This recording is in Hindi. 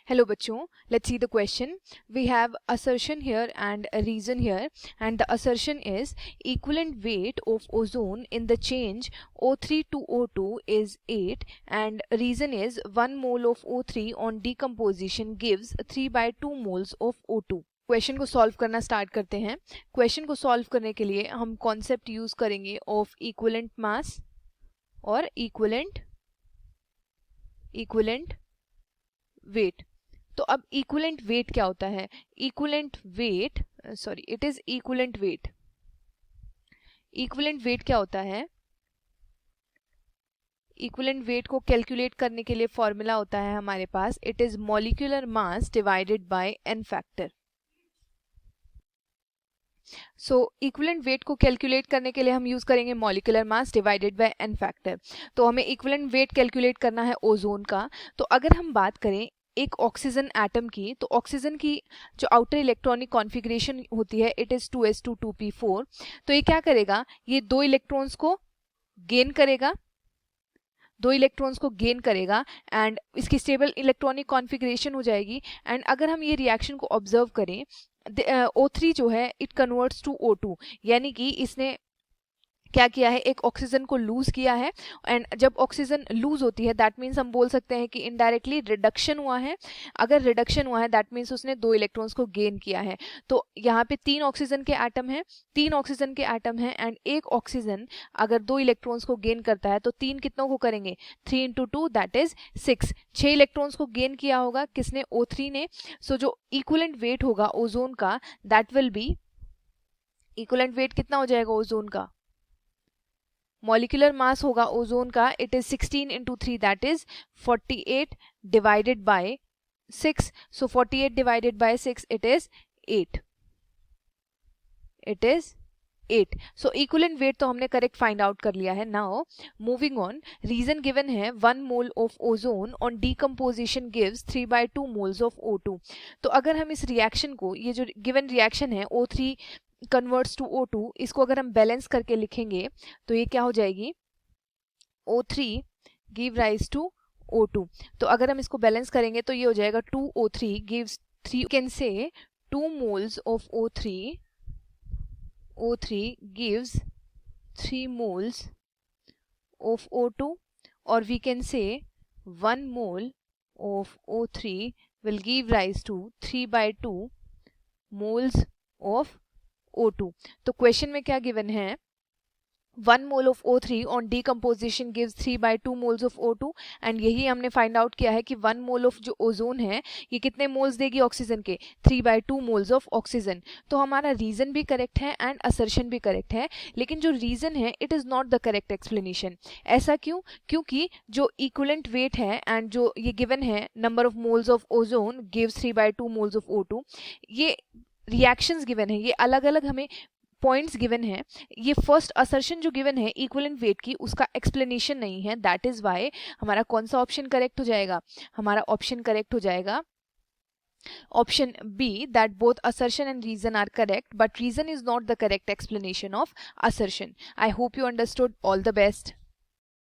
Hello बच्चों, let's see the question. We have assertion here and a reason here, and the assertion is equivalent weight of ozone in the change O3 to O2 is 8 and reason is 1 mole of O3 on decomposition gives 3/2 moles of O2. Question को सॉल्व करना स्टार्ट करते हैं. क्वेश्चन को सॉल्व करने के लिए हम कॉन्सेप्ट यूज करेंगे ऑफ इक्विवेलेंट मास और इक्विवेलेंट वेट. तो अब इक्विवेलेंट वेट क्या होता है? Equivalent weight it is equivalent weight. Equivalent weight क्या होता है? इक्विवेलेंट वेट को कैलकुलेट करने के लिए फॉर्मूला होता है हमारे पास, it is molecular mass divided by n factor. So equivalent weight को कैलकुलेट करने के लिए हम यूज करेंगे molecular mass divided by n factor. तो हमें इक्विवेलेंट वेट कैलकुलेट करना है ओजोन का. तो अगर हम बात करें एक ऑक्सीजन एटम की, तो ऑक्सीजन की जो आउटर इलेक्ट्रॉनिक कॉन्फ़िगरेशन होती है इट इज 2s2 2p4. तो ये क्या करेगा? ये दो इलेक्ट्रॉन्स को गेन करेगा एंड इसकी स्टेबल इलेक्ट्रॉनिक कॉन्फ़िगरेशन हो जाएगी. एंड अगर हम ये रिएक्शन को ऑब्जर्व करें, O3 जो है इट कन्वर्ट्स टू O2, यानी कि इसने क्या किया है, एक ऑक्सीजन को लूज किया है. एंड जब ऑक्सीजन लूज होती है दैट मीन्स हम बोल सकते हैं कि इनडायरेक्टली रिडक्शन हुआ है. अगर रिडक्शन हुआ है दैट मीन्स उसने दो इलेक्ट्रॉन्स को गेन किया है. तो यहाँ पे तीन ऑक्सीजन के एटम हैं एंड एक ऑक्सीजन अगर दो इलेक्ट्रॉन्स को गेन करता है तो तीन कितनों को करेंगे? 3 × 2 दैट इज 6. 6 इलेक्ट्रॉन्स को गेन किया होगा किसने? O3 ने. सो जो इक्विवेलेंट वेट होगा ओजोन का that will be, equivalent weight कितना हो जाएगा ओजोन का? मॉलिक्यूलर मास होगा ओजोन का, it is 16 × 3 that is 48 divided by 6. So 48 divided by 6 it is 8. So equivalent weight तो हमने करेक्ट फाइंड आउट कर लिया है. Now moving on, reason given है 1 mole of ozone on decomposition gives 3/2 moles of O2. तो अगर हम इस रिएक्शन को, ये जो गिवन रिएक्शन है O3 कन्वर्ट्स टू O2, इसको अगर हम बैलेंस करके लिखेंगे तो ये क्या हो जाएगी? O3 give rise to O2. तो अगर हम इसको बैलेंस करेंगे तो ये हो जाएगा 2O3 gives 3. Can say 2 moles of O3 gives 3 moles of O2, or we can say 1 mole of O3 will give rise to 3/2 moles of O2. तो क्वेश्चन में क्या गिवन है? 1 mole of O3 on decomposition gives 3/2 moles of O2. And यही हमने फाइंड आउट किया है कि 1 मोल ऑफ जो ओजोन है ये कितने मोल्स देगी ऑक्सीजन के? 3/2 मोल्स ऑफ ऑक्सीजन. तो हमारा रीजन भी करेक्ट है एंड असर्शन भी करेक्ट है, लेकिन जो रीजन है it is not the correct explanation. ऐसा क्यों? क्योंकि जो इक्विवेलेंट वेट है एंड जो ये गिवन है number of moles of ozone gives 3/2 moles of O2, ये रिएक्शंस गिवन है, ये अलग अलग हमें पॉइंट्स गिवन है. ये फर्स्ट असर्शन जो गिवन है इक्विवेलेंट वेट की, उसका एक्सप्लेनेशन नहीं है. दैट इज वाई हमारा कौन सा ऑप्शन करेक्ट हो जाएगा? हमारा ऑप्शन करेक्ट हो जाएगा option B, that both assertion and reason are correct but reason is not the correct explanation of assertion. I hope you understood. All the best.